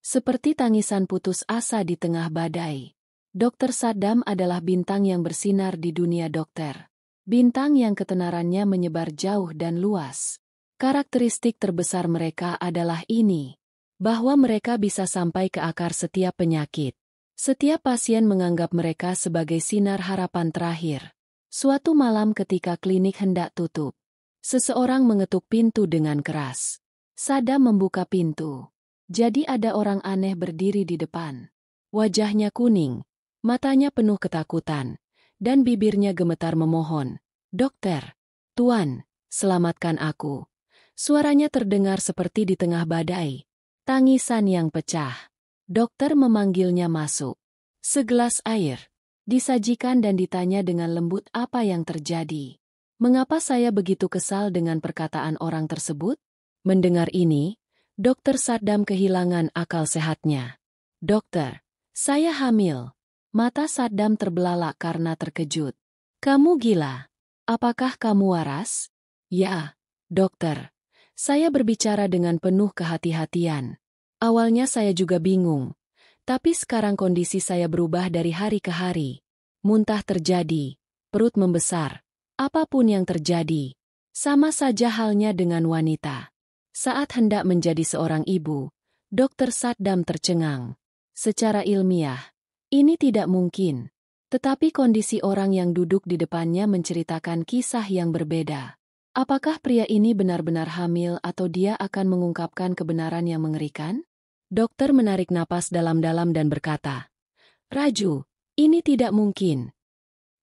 Seperti tangisan putus asa di tengah badai. Dr. Saddam adalah bintang yang bersinar di dunia dokter. Bintang yang ketenarannya menyebar jauh dan luas. Karakteristik terbesar mereka adalah ini, bahwa mereka bisa sampai ke akar setiap penyakit. Setiap pasien menganggap mereka sebagai sinar harapan terakhir. Suatu malam ketika klinik hendak tutup, seseorang mengetuk pintu dengan keras. Saddam membuka pintu. Jadi ada orang aneh berdiri di depan. Wajahnya kuning, matanya penuh ketakutan, dan bibirnya gemetar memohon. "Dokter, Tuan, selamatkan aku." Suaranya terdengar seperti di tengah badai. Tangisan yang pecah. Dokter memanggilnya masuk. Segelas air disajikan dan ditanya dengan lembut apa yang terjadi. "Mengapa saya begitu kesal dengan perkataan orang tersebut?" Mendengar ini, Dr. Saddam kehilangan akal sehatnya. "Dokter, saya hamil." Mata Saddam terbelalak karena terkejut. "Kamu gila? Apakah kamu waras?" "Ya, dokter. Saya berbicara dengan penuh kehati-hatian. Awalnya saya juga bingung. Tapi sekarang kondisi saya berubah dari hari ke hari. Muntah terjadi, perut membesar. Apapun yang terjadi, sama saja halnya dengan wanita." Saat hendak menjadi seorang ibu, Dr. Saddam tercengang. Secara ilmiah, ini tidak mungkin. Tetapi kondisi orang yang duduk di depannya menceritakan kisah yang berbeda. Apakah pria ini benar-benar hamil atau dia akan mengungkapkan kebenaran yang mengerikan? Dokter menarik napas dalam-dalam dan berkata, "Raju, ini tidak mungkin.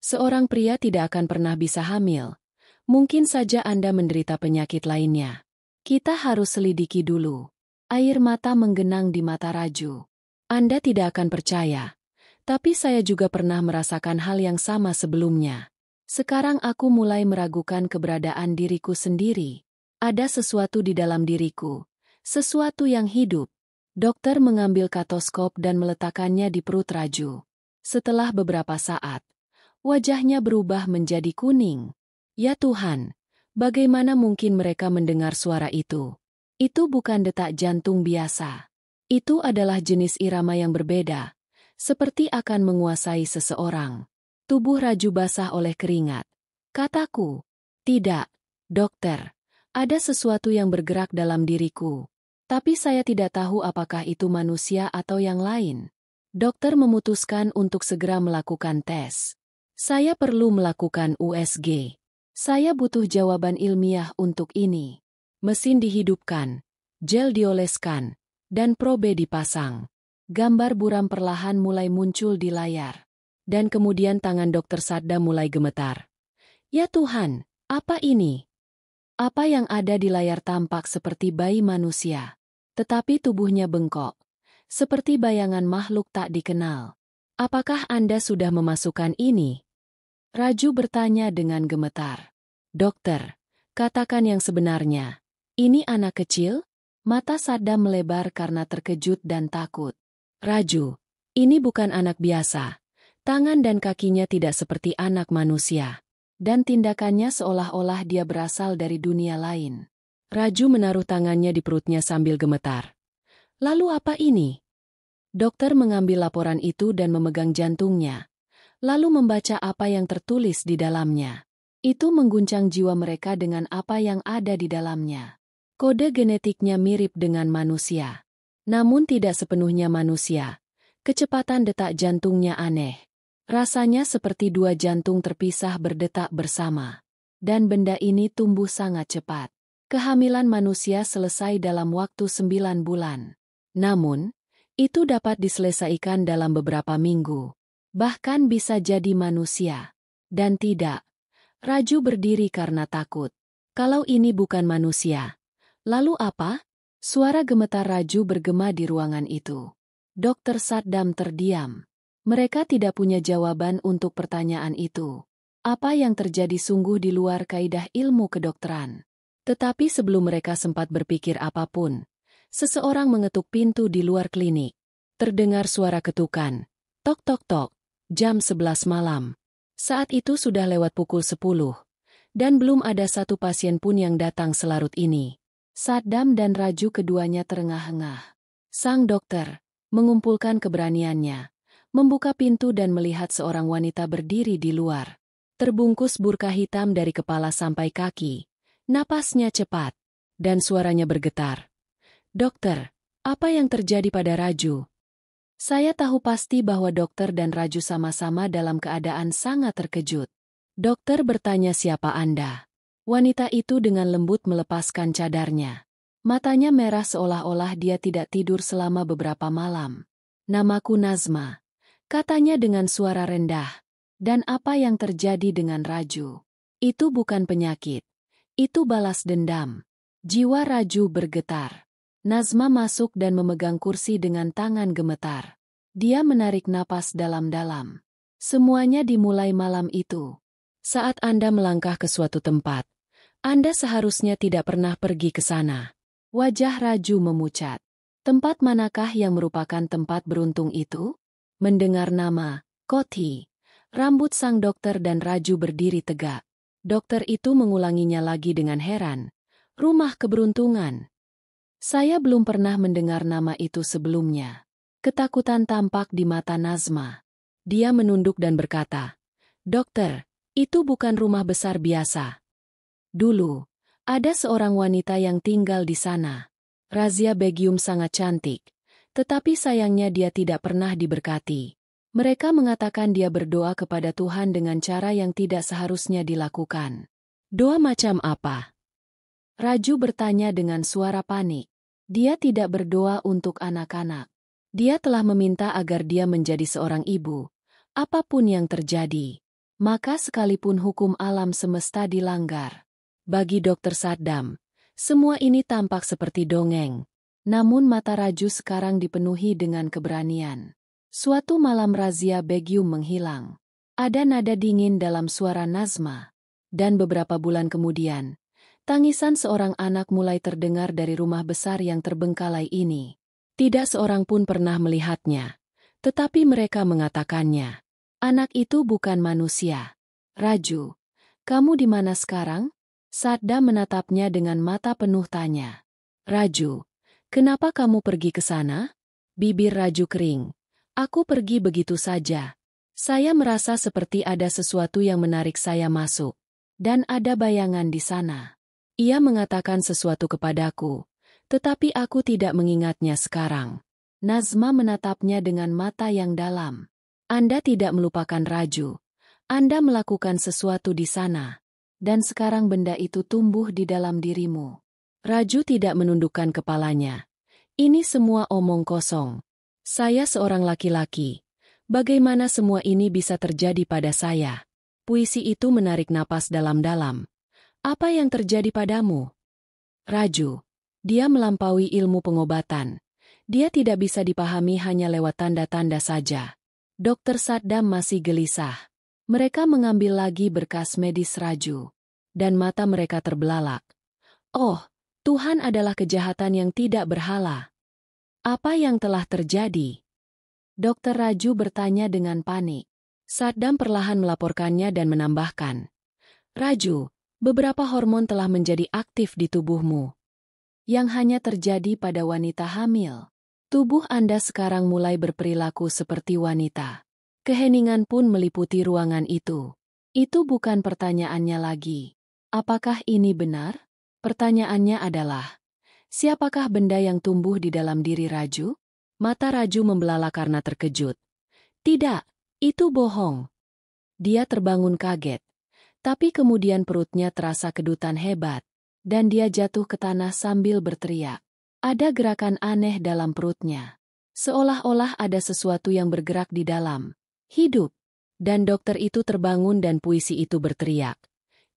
Seorang pria tidak akan pernah bisa hamil. Mungkin saja Anda menderita penyakit lainnya. Kita harus selidiki dulu." Air mata menggenang di mata Raju. "Anda tidak akan percaya. Tapi saya juga pernah merasakan hal yang sama sebelumnya. Sekarang aku mulai meragukan keberadaan diriku sendiri. Ada sesuatu di dalam diriku. Sesuatu yang hidup." Dokter mengambil stetoskop dan meletakkannya di perut Raju. Setelah beberapa saat, wajahnya berubah menjadi kuning. "Ya Tuhan! Bagaimana mungkin mereka mendengar suara itu? Itu bukan detak jantung biasa. Itu adalah jenis irama yang berbeda, seperti akan menguasai seseorang." Tubuh Raju basah oleh keringat. "Kataku, tidak, dokter. Ada sesuatu yang bergerak dalam diriku. Tapi saya tidak tahu apakah itu manusia atau yang lain." Dokter memutuskan untuk segera melakukan tes. "Saya perlu melakukan USG. Saya butuh jawaban ilmiah untuk ini." Mesin dihidupkan, gel dioleskan, dan probe dipasang. Gambar buram perlahan mulai muncul di layar. Dan kemudian tangan Dr. Saddam mulai gemetar. "Ya Tuhan, apa ini?" Apa yang ada di layar tampak seperti bayi manusia. Tetapi tubuhnya bengkok, seperti bayangan makhluk tak dikenal. "Apakah Anda sudah memasukkan ini?" Raju bertanya dengan gemetar. "Dokter, katakan yang sebenarnya. Ini anak kecil?" Mata Saddam melebar karena terkejut dan takut. "Raju, ini bukan anak biasa. Tangan dan kakinya tidak seperti anak manusia. Dan tindakannya seolah-olah dia berasal dari dunia lain." Raju menaruh tangannya di perutnya sambil gemetar. "Lalu apa ini?" Dokter mengambil laporan itu dan memegang jantungnya, lalu membaca apa yang tertulis di dalamnya. Itu mengguncang jiwa mereka dengan apa yang ada di dalamnya. Kode genetiknya mirip dengan manusia, namun tidak sepenuhnya manusia. Kecepatan detak jantungnya aneh. Rasanya seperti dua jantung terpisah berdetak bersama. Dan benda ini tumbuh sangat cepat. Kehamilan manusia selesai dalam waktu 9 bulan. Namun, itu dapat diselesaikan dalam beberapa minggu. Bahkan bisa jadi manusia. Dan tidak. Raju berdiri karena takut. Kalau ini bukan manusia, lalu apa? Suara gemetar Raju bergema di ruangan itu. Dr. Saddam terdiam. Mereka tidak punya jawaban untuk pertanyaan itu. Apa yang terjadi sungguh di luar kaidah ilmu kedokteran. Tetapi sebelum mereka sempat berpikir apapun, seseorang mengetuk pintu di luar klinik. Terdengar suara ketukan. Tok tok tok. Jam 11 malam. Saat itu sudah lewat pukul 10. Dan belum ada satu pasien pun yang datang selarut ini. Saddam dan Raju keduanya terengah-engah. Sang dokter mengumpulkan keberaniannya, membuka pintu dan melihat seorang wanita berdiri di luar. Terbungkus burka hitam dari kepala sampai kaki. Napasnya cepat, dan suaranya bergetar. "Dokter, apa yang terjadi pada Raju?" Saya tahu pasti bahwa dokter dan Raju sama-sama dalam keadaan sangat terkejut. Dokter bertanya siapa Anda. Wanita itu dengan lembut melepaskan cadarnya. Matanya merah seolah-olah dia tidak tidur selama beberapa malam. "Namaku Nazma," katanya dengan suara rendah. "Dan apa yang terjadi dengan Raju? Itu bukan penyakit. Itu balas dendam." Jiwa Raju bergetar. Nazma masuk dan memegang kursi dengan tangan gemetar. Dia menarik napas dalam-dalam. "Semuanya dimulai malam itu. Saat Anda melangkah ke suatu tempat, Anda seharusnya tidak pernah pergi ke sana." Wajah Raju memucat. "Tempat manakah yang merupakan tempat beruntung itu?" Mendengar nama Kothi, rambut sang dokter dan Raju berdiri tegak. Dokter itu mengulanginya lagi dengan heran. "Rumah keberuntungan. Saya belum pernah mendengar nama itu sebelumnya." Ketakutan tampak di mata Nazma. Dia menunduk dan berkata, "Dokter, itu bukan rumah besar biasa. Dulu, ada seorang wanita yang tinggal di sana. Razia Begum sangat cantik, tetapi sayangnya dia tidak pernah diberkati. Mereka mengatakan dia berdoa kepada Tuhan dengan cara yang tidak seharusnya dilakukan." "Doa macam apa?" Raju bertanya dengan suara panik. Dia tidak berdoa untuk anak-anak. Dia telah meminta agar dia menjadi seorang ibu. Apapun yang terjadi, maka sekalipun hukum alam semesta dilanggar. Bagi Dokter Saddam, semua ini tampak seperti dongeng. Namun mata Raju sekarang dipenuhi dengan keberanian. Suatu malam razia Begum menghilang. Ada nada dingin dalam suara Nazma. Dan beberapa bulan kemudian, tangisan seorang anak mulai terdengar dari rumah besar yang terbengkalai ini. Tidak seorang pun pernah melihatnya, tetapi mereka mengatakannya. Anak itu bukan manusia. "Raju, kamu di mana sekarang?" Saddam menatapnya dengan mata penuh tanya. "Raju, kenapa kamu pergi ke sana?" Bibir Raju kering. "Aku pergi begitu saja. Saya merasa seperti ada sesuatu yang menarik saya masuk. Dan ada bayangan di sana. Ia mengatakan sesuatu kepadaku, tetapi aku tidak mengingatnya sekarang." Nazma menatapnya dengan mata yang dalam. "Anda tidak melupakan Raju. Anda melakukan sesuatu di sana. Dan sekarang benda itu tumbuh di dalam dirimu." Raju tidak menundukkan kepalanya. "Ini semua omong kosong. Saya seorang laki-laki. Bagaimana semua ini bisa terjadi pada saya?" Puisi itu menarik napas dalam-dalam. "Apa yang terjadi padamu, Raju?" Dia melampaui ilmu pengobatan. Dia tidak bisa dipahami hanya lewat tanda-tanda saja. Dokter Saddam masih gelisah. Mereka mengambil lagi berkas medis Raju. Dan mata mereka terbelalak. "Oh, Tuhan adalah kejahatan yang tidak berhala. Apa yang telah terjadi?" Dokter Raju bertanya dengan panik. Saddam perlahan melaporkannya dan menambahkan. "Raju, beberapa hormon telah menjadi aktif di tubuhmu. Yang hanya terjadi pada wanita hamil. Tubuh Anda sekarang mulai berperilaku seperti wanita." Keheningan pun meliputi ruangan itu. Itu bukan pertanyaannya lagi. Apakah ini benar? Pertanyaannya adalah, siapakah benda yang tumbuh di dalam diri Raju? Mata Raju membelalak karena terkejut. "Tidak, itu bohong." Dia terbangun kaget. Tapi kemudian perutnya terasa kedutan hebat, dan dia jatuh ke tanah sambil berteriak. Ada gerakan aneh dalam perutnya. Seolah-olah ada sesuatu yang bergerak di dalam. Hidup. Dan dokter itu terbangun dan puisi itu berteriak.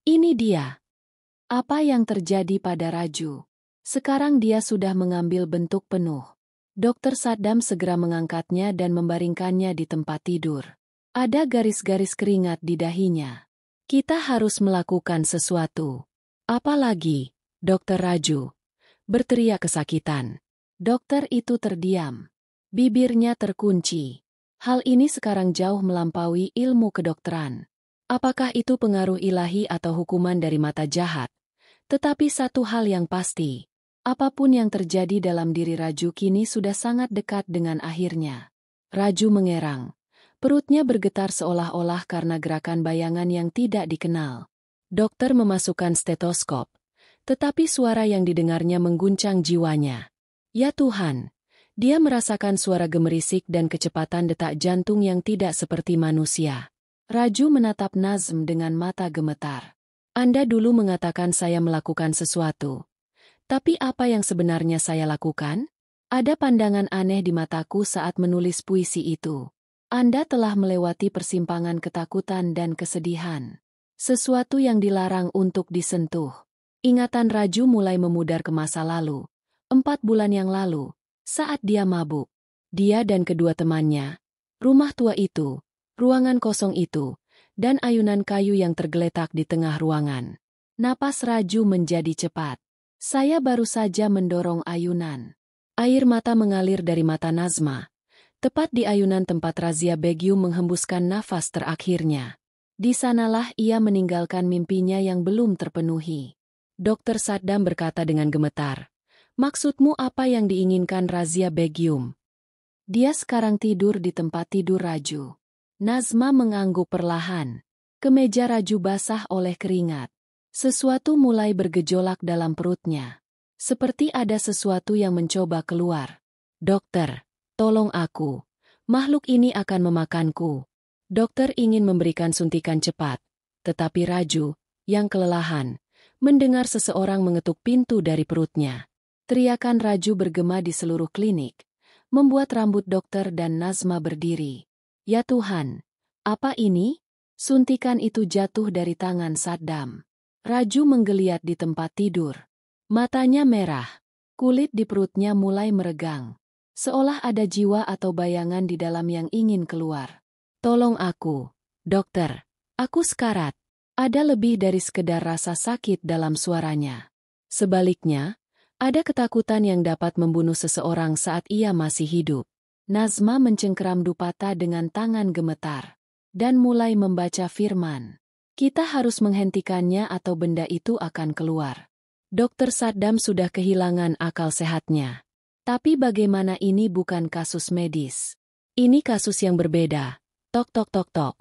"Ini dia." Apa yang terjadi pada Raju? Sekarang dia sudah mengambil bentuk penuh. Dokter Saddam segera mengangkatnya dan membaringkannya di tempat tidur. Ada garis-garis keringat di dahinya. "Kita harus melakukan sesuatu." "Apalagi, Dokter Raju?" berteriak kesakitan. Dokter itu terdiam. Bibirnya terkunci. Hal ini sekarang jauh melampaui ilmu kedokteran. Apakah itu pengaruh ilahi atau hukuman dari mata jahat? Tetapi satu hal yang pasti. Apapun yang terjadi dalam diri Raju kini sudah sangat dekat dengan akhirnya. Raju mengerang. Perutnya bergetar seolah-olah karena gerakan bayangan yang tidak dikenal. Dokter memasukkan stetoskop, tetapi suara yang didengarnya mengguncang jiwanya. Ya Tuhan! Dia merasakan suara gemerisik dan kecepatan detak jantung yang tidak seperti manusia. Raju menatap Nazm dengan mata gemetar. Anda dulu mengatakan saya melakukan sesuatu. Tapi apa yang sebenarnya saya lakukan? Ada pandangan aneh di mataku saat menulis puisi itu. Anda telah melewati persimpangan ketakutan dan kesedihan. Sesuatu yang dilarang untuk disentuh. Ingatan Raju mulai memudar ke masa lalu. 4 bulan yang lalu, saat dia mabuk. Dia dan kedua temannya, rumah tua itu, ruangan kosong itu, dan ayunan kayu yang tergeletak di tengah ruangan. Napas Raju menjadi cepat. Saya baru saja mendorong ayunan. Air mata mengalir dari mata Nazma. Tepat di ayunan tempat Razia Begum menghembuskan nafas terakhirnya. Di sanalah ia meninggalkan mimpinya yang belum terpenuhi. Dokter Saddam berkata dengan gemetar, "Maksudmu apa yang diinginkan Razia Begum?" Dia sekarang tidur di tempat tidur Raju. Nazma mengangguk perlahan. Kemeja Raju basah oleh keringat. Sesuatu mulai bergejolak dalam perutnya. Seperti ada sesuatu yang mencoba keluar. "Dokter, tolong aku. Makhluk ini akan memakanku." Dokter ingin memberikan suntikan cepat. Tetapi Raju, yang kelelahan, mendengar seseorang mengetuk pintu dari perutnya. Teriakan Raju bergema di seluruh klinik, membuat rambut dokter dan Nazma berdiri. Ya Tuhan, apa ini? Suntikan itu jatuh dari tangan Saddam. Raju menggeliat di tempat tidur. Matanya merah. Kulit di perutnya mulai meregang. Seolah ada jiwa atau bayangan di dalam yang ingin keluar. "Tolong aku, dokter. Aku sekarat." Ada lebih dari sekedar rasa sakit dalam suaranya. Sebaliknya, ada ketakutan yang dapat membunuh seseorang saat ia masih hidup. Nazma mencengkeram Dupata dengan tangan gemetar. Dan mulai membaca firman. "Kita harus menghentikannya atau benda itu akan keluar." Dokter Saddam sudah kehilangan akal sehatnya. Tapi bagaimana ini bukan kasus medis? Ini kasus yang berbeda. Tok tok tok tok.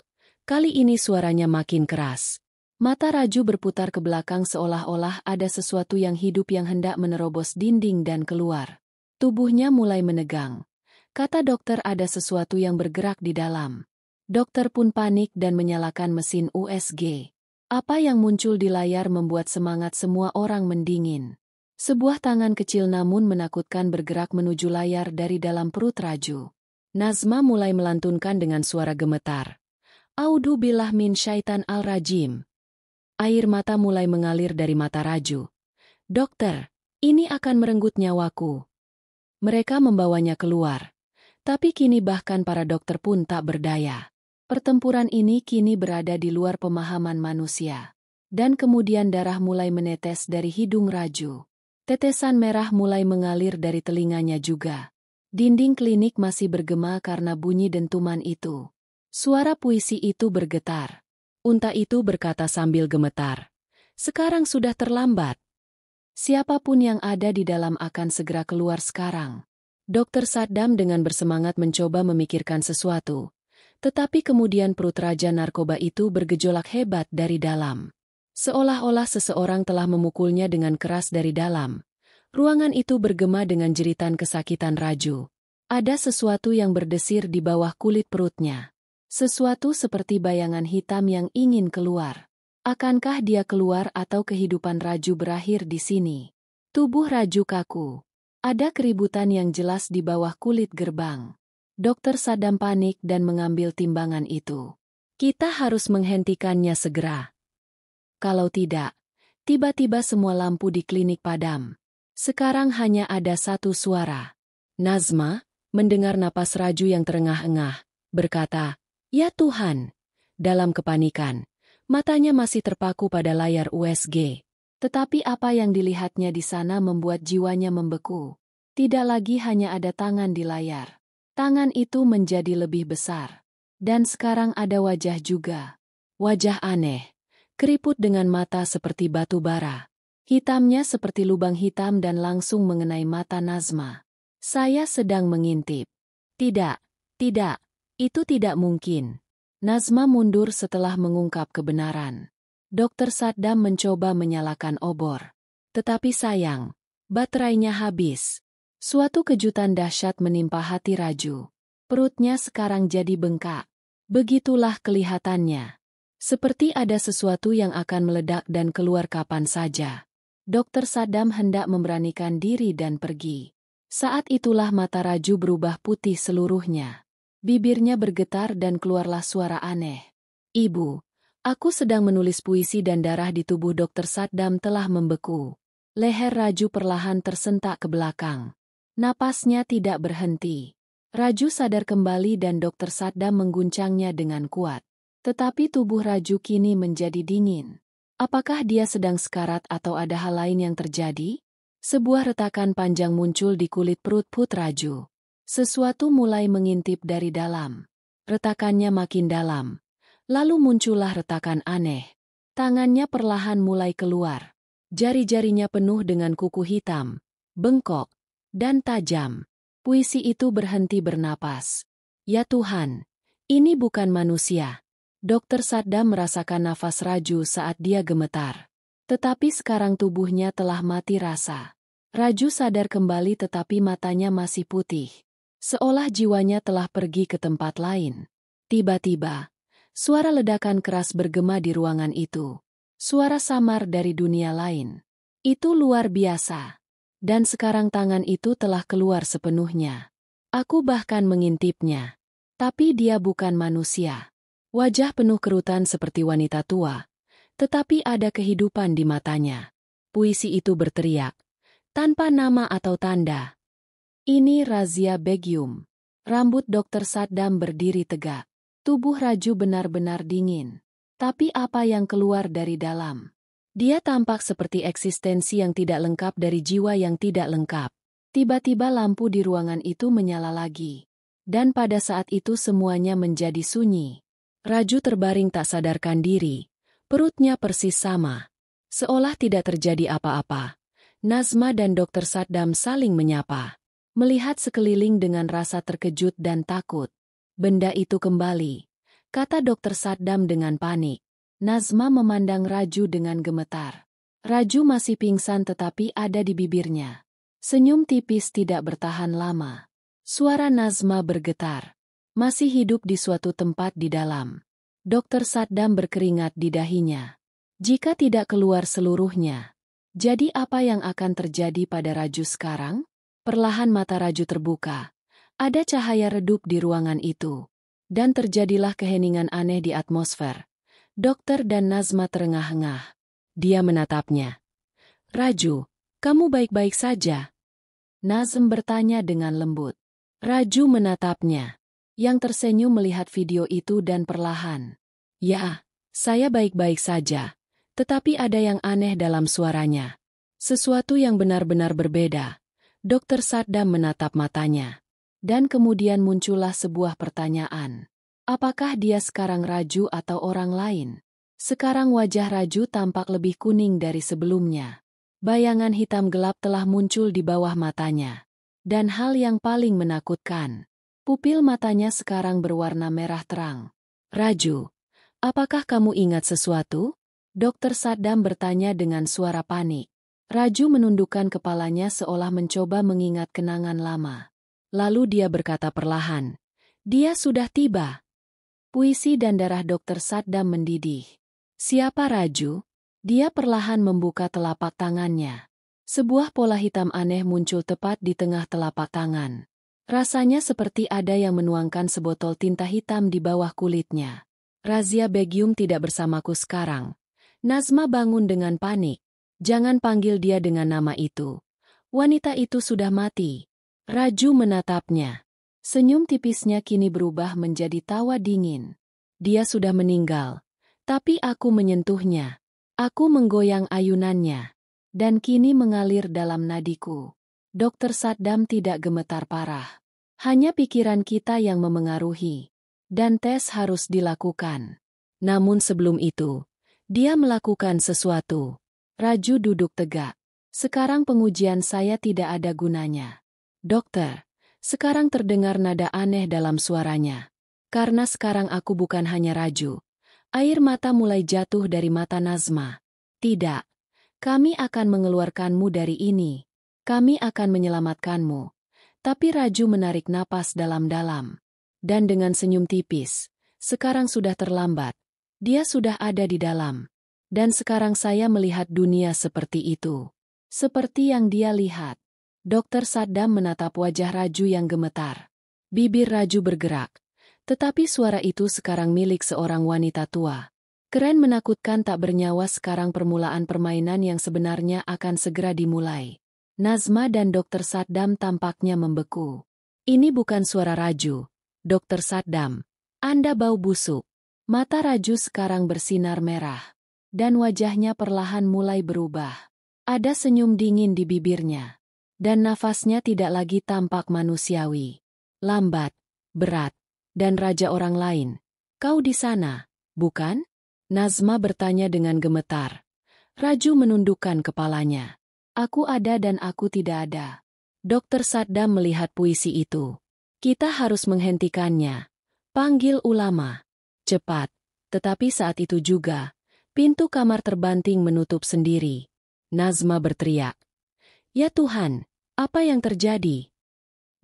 Kali ini suaranya makin keras. Mata Raju berputar ke belakang seolah-olah ada sesuatu yang hidup yang hendak menerobos dinding dan keluar. Tubuhnya mulai menegang. Kata dokter ada sesuatu yang bergerak di dalam. Dokter pun panik dan menyalakan mesin USG. Apa yang muncul di layar membuat semangat semua orang mendingin. Sebuah tangan kecil namun menakutkan bergerak menuju layar dari dalam perut Raju. Nazma mulai melantunkan dengan suara gemetar. "A'udzubillah min syaitan al-rajim." Air mata mulai mengalir dari mata Raju. "Dokter, ini akan merenggut nyawaku." Mereka membawanya keluar. Tapi kini bahkan para dokter pun tak berdaya. Pertempuran ini kini berada di luar pemahaman manusia. Dan kemudian darah mulai menetes dari hidung Raju. Tetesan merah mulai mengalir dari telinganya juga. Dinding klinik masih bergema karena bunyi dentuman itu. Suara puisi itu bergetar. Unta itu berkata sambil gemetar. "Sekarang sudah terlambat. Siapapun yang ada di dalam akan segera keluar sekarang." Dokter Saddam dengan bersemangat mencoba memikirkan sesuatu. Tetapi kemudian perut raja narkoba itu bergejolak hebat dari dalam. Seolah-olah seseorang telah memukulnya dengan keras dari dalam. Ruangan itu bergema dengan jeritan kesakitan Raju. Ada sesuatu yang berdesir di bawah kulit perutnya. Sesuatu seperti bayangan hitam yang ingin keluar. Akankah dia keluar atau kehidupan Raju berakhir di sini? Tubuh Raju kaku. Ada keributan yang jelas di bawah kulit gerbang. Dokter Saddam panik dan mengambil timbangan itu. Kita harus menghentikannya segera. Kalau tidak, tiba-tiba semua lampu di klinik padam. Sekarang hanya ada satu suara. Nazma, mendengar napas Raju yang terengah-engah, berkata, "Ya Tuhan." Dalam kepanikan, matanya masih terpaku pada layar USG. Tetapi apa yang dilihatnya di sana membuat jiwanya membeku. Tidak lagi hanya ada tangan di layar. Tangan itu menjadi lebih besar. Dan sekarang ada wajah juga. Wajah aneh. Keriput dengan mata seperti batu bara. Hitamnya seperti lubang hitam dan langsung mengenai mata Nazma. Saya sedang mengintip. Tidak, tidak, itu tidak mungkin. Nazma mundur setelah mengungkap kebenaran. Dokter Saddam mencoba menyalakan obor. Tetapi sayang, baterainya habis. Suatu kejutan dahsyat menimpa hati Raju. Perutnya sekarang jadi bengkak. Begitulah kelihatannya. Seperti ada sesuatu yang akan meledak dan keluar kapan saja. Dokter Saddam hendak memberanikan diri dan pergi. Saat itulah mata Raju berubah putih seluruhnya. Bibirnya bergetar dan keluarlah suara aneh. Ibu, aku sedang menulis puisi dan darah di tubuh Dokter Saddam telah membeku. Leher Raju perlahan tersentak ke belakang. Napasnya tidak berhenti. Raju sadar kembali dan Dokter Saddam mengguncangnya dengan kuat. Tetapi tubuh Raju kini menjadi dingin. Apakah dia sedang sekarat atau ada hal lain yang terjadi? Sebuah retakan panjang muncul di kulit perut Raju. Sesuatu mulai mengintip dari dalam. Retakannya makin dalam. Lalu muncullah retakan aneh. Tangannya perlahan mulai keluar. Jari-jarinya penuh dengan kuku hitam, bengkok, dan tajam. Puisi itu berhenti bernapas. Ya Tuhan, ini bukan manusia. Dokter Saddam merasakan nafas Raju saat dia gemetar. Tetapi sekarang tubuhnya telah mati rasa. Raju sadar kembali tetapi matanya masih putih. Seolah jiwanya telah pergi ke tempat lain. Tiba-tiba, suara ledakan keras bergema di ruangan itu. Suara samar dari dunia lain. Itu luar biasa. Dan sekarang tangan itu telah keluar sepenuhnya. Aku bahkan mengintipnya. Tapi dia bukan manusia. Wajah penuh kerutan seperti wanita tua. Tetapi ada kehidupan di matanya. Puisi itu berteriak. Tanpa nama atau tanda. Ini Razia Begum. Rambut Dokter Saddam berdiri tegak. Tubuh Raju benar-benar dingin. Tapi apa yang keluar dari dalam? Dia tampak seperti eksistensi yang tidak lengkap dari jiwa yang tidak lengkap. Tiba-tiba lampu di ruangan itu menyala lagi. Dan pada saat itu semuanya menjadi sunyi. Raju terbaring tak sadarkan diri. Perutnya persis sama. Seolah tidak terjadi apa-apa. Nazma dan Dokter Saddam saling menyapa. Melihat sekeliling dengan rasa terkejut dan takut. Benda itu kembali. Kata Dokter Saddam dengan panik. Nazma memandang Raju dengan gemetar. Raju masih pingsan tetapi ada di bibirnya. Senyum tipis tidak bertahan lama. Suara Nazma bergetar. Masih hidup di suatu tempat di dalam. Dokter Saddam berkeringat di dahinya. Jika tidak keluar seluruhnya, jadi apa yang akan terjadi pada Raju sekarang? Perlahan mata Raju terbuka. Ada cahaya redup di ruangan itu. Dan terjadilah keheningan aneh di atmosfer. Dokter dan Nazma terengah-engah. Dia menatapnya. Raju, kamu baik-baik saja? Nazm bertanya dengan lembut. Raju menatapnya. Yang tersenyum melihat video itu dan perlahan. Ya, saya baik-baik saja. Tetapi ada yang aneh dalam suaranya. Sesuatu yang benar-benar berbeda. Dokter Saddam menatap matanya. Dan kemudian muncullah sebuah pertanyaan. Apakah dia sekarang Raju atau orang lain? Sekarang wajah Raju tampak lebih kuning dari sebelumnya. Bayangan hitam gelap telah muncul di bawah matanya. Dan hal yang paling menakutkan, pupil matanya sekarang berwarna merah terang. Raju, apakah kamu ingat sesuatu? Dokter Saddam bertanya dengan suara panik. Raju menundukkan kepalanya seolah mencoba mengingat kenangan lama. Lalu dia berkata perlahan, dia sudah tiba. Puisi dan darah Dokter Saddam mendidih. Siapa Raju? Dia perlahan membuka telapak tangannya. Sebuah pola hitam aneh muncul tepat di tengah telapak tangan. Rasanya seperti ada yang menuangkan sebotol tinta hitam di bawah kulitnya. Razia Begum tidak bersamaku sekarang. Nazma bangun dengan panik. Jangan panggil dia dengan nama itu. Wanita itu sudah mati. Raju menatapnya. Senyum tipisnya kini berubah menjadi tawa dingin. Dia sudah meninggal. Tapi aku menyentuhnya. Aku menggoyang ayunannya. Dan kini mengalir dalam nadiku. Dokter Saddam tidak gemetar parah. Hanya pikiran kita yang memengaruhi. Dan tes harus dilakukan. Namun sebelum itu, dia melakukan sesuatu. Raju duduk tegak. Sekarang pengujian saya tidak ada gunanya. Dokter, sekarang terdengar nada aneh dalam suaranya. Karena sekarang aku bukan hanya Raju. Air mata mulai jatuh dari mata Nazma. Tidak. Kami akan mengeluarkanmu dari ini. Kami akan menyelamatkanmu. Tapi Raju menarik napas dalam-dalam. Dan dengan senyum tipis. Sekarang sudah terlambat. Dia sudah ada di dalam. Dan sekarang saya melihat dunia seperti itu. Seperti yang dia lihat. Dokter Saddam menatap wajah Raju yang gemetar. Bibir Raju bergerak. Tetapi suara itu sekarang milik seorang wanita tua. Keren menakutkan tak bernyawa sekarang permulaan permainan yang sebenarnya akan segera dimulai. Nazma dan Dokter Saddam tampaknya membeku. Ini bukan suara Raju. Dokter Saddam. Anda bau busuk. Mata Raju sekarang bersinar merah. Dan wajahnya perlahan mulai berubah. Ada senyum dingin di bibirnya. Dan nafasnya tidak lagi tampak manusiawi. Lambat, berat, dan raja orang lain. Kau di sana, bukan? Nazma bertanya dengan gemetar. Raju menundukkan kepalanya. Aku ada dan aku tidak ada. Dokter Saddam melihat puisi itu. Kita harus menghentikannya. Panggil ulama. Cepat. Tetapi saat itu juga, pintu kamar terbanting menutup sendiri. Nazma berteriak. Ya Tuhan, apa yang terjadi?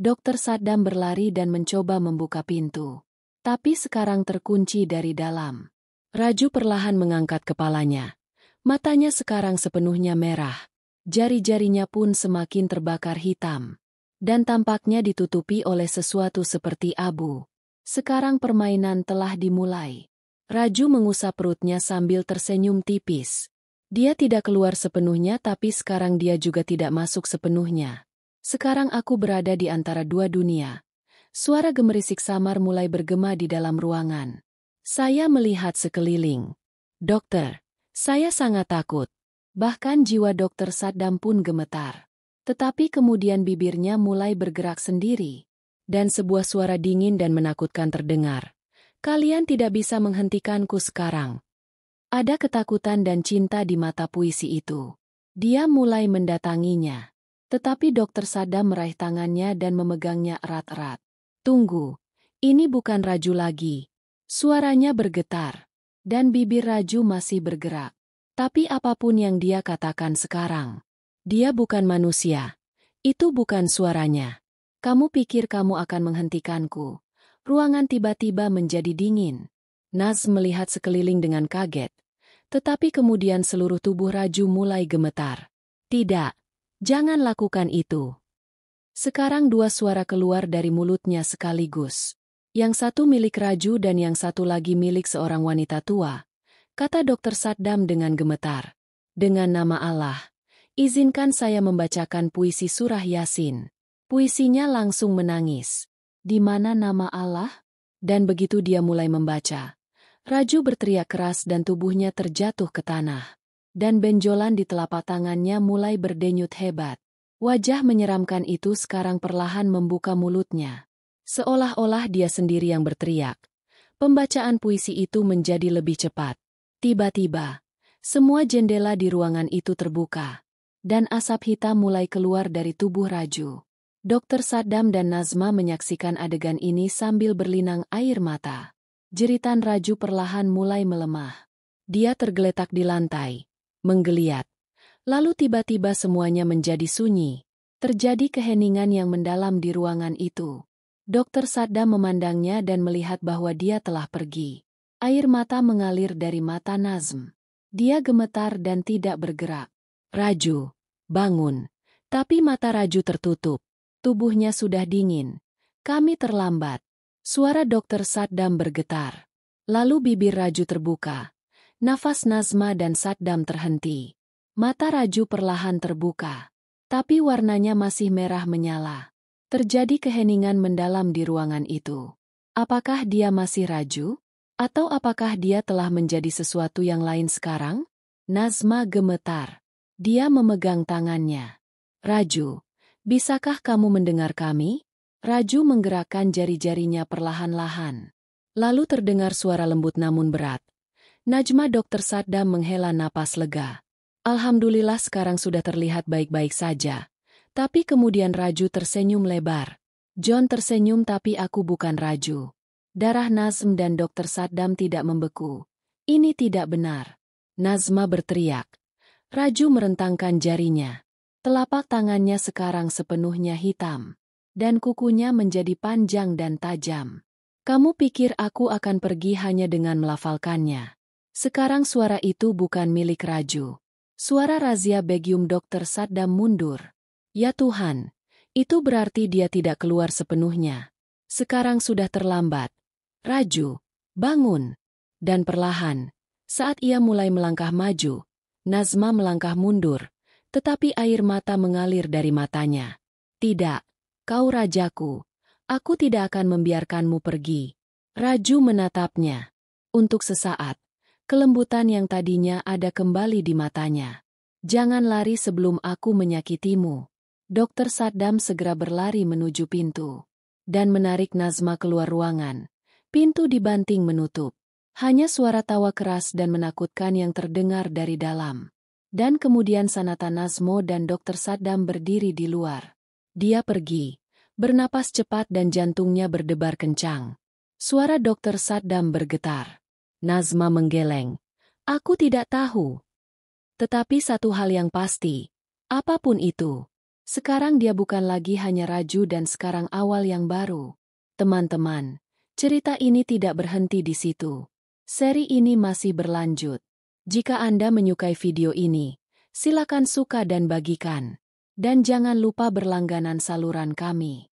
Dokter Saddam berlari dan mencoba membuka pintu. Tapi sekarang terkunci dari dalam. Raju perlahan mengangkat kepalanya. Matanya sekarang sepenuhnya merah. Jari-jarinya pun semakin terbakar hitam. Dan tampaknya ditutupi oleh sesuatu seperti abu. Sekarang permainan telah dimulai. Raju mengusap perutnya sambil tersenyum tipis. Dia tidak keluar sepenuhnya tapi sekarang dia juga tidak masuk sepenuhnya. Sekarang aku berada di antara dua dunia. Suara gemerisik samar mulai bergema di dalam ruangan. Saya melihat sekeliling. Dokter, saya sangat takut. Bahkan jiwa Dokter Saddam pun gemetar. Tetapi kemudian bibirnya mulai bergerak sendiri. Dan sebuah suara dingin dan menakutkan terdengar. Kalian tidak bisa menghentikanku sekarang. Ada ketakutan dan cinta di mata puisi itu. Dia mulai mendatanginya. Tetapi Dokter Saddam meraih tangannya dan memegangnya erat-erat. Tunggu, ini bukan Raju lagi. Suaranya bergetar. Dan bibir Raju masih bergerak. Tapi apapun yang dia katakan sekarang. Dia bukan manusia. Itu bukan suaranya. Kamu pikir kamu akan menghentikanku. Ruangan tiba-tiba menjadi dingin. Naz melihat sekeliling dengan kaget. Tetapi kemudian seluruh tubuh Raju mulai gemetar. Tidak, jangan lakukan itu. Sekarang dua suara keluar dari mulutnya sekaligus. Yang satu milik Raju dan yang satu lagi milik seorang wanita tua. Kata Dokter Saddam dengan gemetar. Dengan nama Allah, izinkan saya membacakan puisi surah Yasin. Puisinya langsung menangis. Di mana nama Allah? Dan begitu dia mulai membaca. Raju berteriak keras dan tubuhnya terjatuh ke tanah. Dan benjolan di telapak tangannya mulai berdenyut hebat. Wajah menyeramkan itu sekarang perlahan membuka mulutnya. Seolah-olah dia sendiri yang berteriak. Pembacaan puisi itu menjadi lebih cepat. Tiba-tiba, semua jendela di ruangan itu terbuka. Dan asap hitam mulai keluar dari tubuh Raju. Dokter Saddam dan Nazma menyaksikan adegan ini sambil berlinang air mata. Jeritan Raju perlahan mulai melemah. Dia tergeletak di lantai, menggeliat. Lalu tiba-tiba semuanya menjadi sunyi. Terjadi keheningan yang mendalam di ruangan itu. Dokter Saddam memandangnya dan melihat bahwa dia telah pergi. Air mata mengalir dari mata Nazm. Dia gemetar dan tidak bergerak. Raju, bangun. Tapi mata Raju tertutup. Tubuhnya sudah dingin. Kami terlambat. Suara Dokter Saddam bergetar. Lalu bibir Raju terbuka. Nafas Nazma dan Saddam terhenti. Mata Raju perlahan terbuka. Tapi warnanya masih merah menyala. Terjadi keheningan mendalam di ruangan itu. Apakah dia masih Raju? Atau apakah dia telah menjadi sesuatu yang lain sekarang? Nazma gemetar. Dia memegang tangannya. Raju, bisakah kamu mendengar kami? Raju menggerakkan jari-jarinya perlahan-lahan. Lalu terdengar suara lembut namun berat. Najma Dokter Saddam menghela napas lega. Alhamdulillah sekarang sudah terlihat baik-baik saja. Tapi kemudian Raju tersenyum lebar. John tersenyum tapi aku bukan Raju. Darah Nazm dan Dr. Saddam tidak membeku. Ini tidak benar. Nazma berteriak. Raju merentangkan jarinya. Telapak tangannya sekarang sepenuhnya hitam. Dan kukunya menjadi panjang dan tajam. Kamu pikir aku akan pergi hanya dengan melafalkannya. Sekarang suara itu bukan milik Raju. Suara Razia Begum. Dr. Saddam mundur. Ya Tuhan, itu berarti dia tidak keluar sepenuhnya. Sekarang sudah terlambat. Raju, bangun. Dan perlahan, saat ia mulai melangkah maju, Nazma melangkah mundur, tetapi air mata mengalir dari matanya. Tidak, kau rajaku. Aku tidak akan membiarkanmu pergi. Raju menatapnya. Untuk sesaat, kelembutan yang tadinya ada kembali di matanya. Jangan lari sebelum aku menyakitimu. Dr. Saddam segera berlari menuju pintu. Dan menarik Nazma keluar ruangan. Pintu dibanting menutup. Hanya suara tawa keras dan menakutkan yang terdengar dari dalam. Dan kemudian Sanata Nazmo dan Dr. Saddam berdiri di luar. Dia pergi. Bernapas cepat dan jantungnya berdebar kencang. Suara Dr. Saddam bergetar. Nazma menggeleng. Aku tidak tahu. Tetapi satu hal yang pasti. Apapun itu. Sekarang dia bukan lagi hanya Raju dan sekarang awal yang baru. Teman-teman, cerita ini tidak berhenti di situ. Seri ini masih berlanjut. Jika Anda menyukai video ini, silakan suka dan bagikan. Dan jangan lupa berlangganan saluran kami.